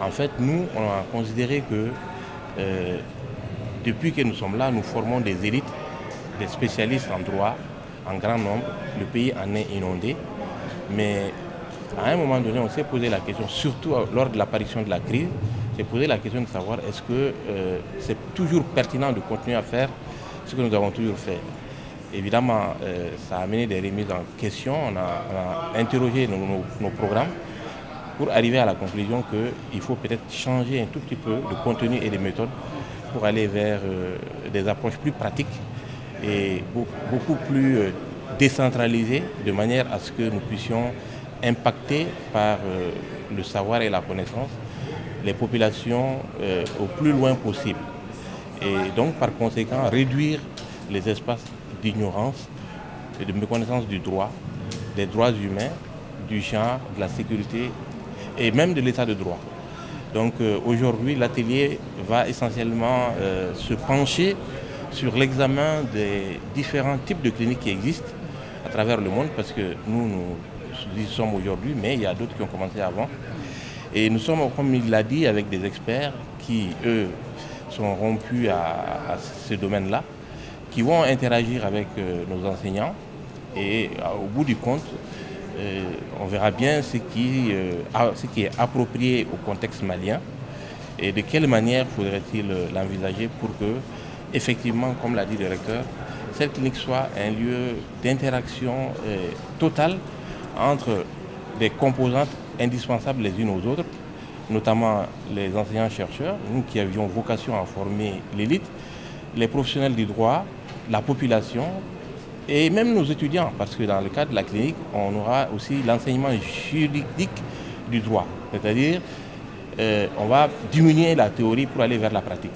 En fait, nous, on a considéré que depuis que nous sommes là, nous formons des élites, des spécialistes en droit en grand nombre. Le pays en est inondé. Mais à un moment donné, on s'est posé la question, surtout lors de l'apparition de la crise, s'est posé la question de savoir est-ce que c'est toujours pertinent de continuer à faire ce que nous avons toujours fait. Évidemment, ça a amené des remises en question. On a interrogé nos programmes pour arriver à la conclusion qu'il faut peut-être changer un tout petit peu le contenu et les méthodes pour aller vers des approches plus pratiques et beaucoup plus décentralisées, de manière à ce que nous puissions impacter par le savoir et la connaissance les populations au plus loin possible. Et donc, par conséquent, réduire les espaces d'ignorance et de méconnaissance du droit, des droits humains, du genre, de la sécurité et même de l'état de droit. Donc aujourd'hui, l'atelier va essentiellement se pencher sur l'examen des différents types de cliniques qui existent à travers le monde, parce que nous y sommes aujourd'hui, mais il y a d'autres qui ont commencé avant. Et nous sommes, comme il l'a dit, avec des experts qui, eux, sont rompus à ce domaine-là, qui vont interagir avec nos enseignants. Et au bout du compte, on verra bien ce qui est approprié au contexte malien et de quelle manière faudrait-il l'envisager pour que, effectivement, comme l'a dit le recteur, cette clinique soit un lieu d'interaction totale entre des composantes indispensables les unes aux autres, notamment les enseignants-chercheurs, nous qui avions vocation à former l'élite, les professionnels du droit, la population, et même nos étudiants, parce que dans le cadre de la clinique, on aura aussi l'enseignement juridique du droit. C'est-à-dire, on va diminuer la théorie pour aller vers la pratique.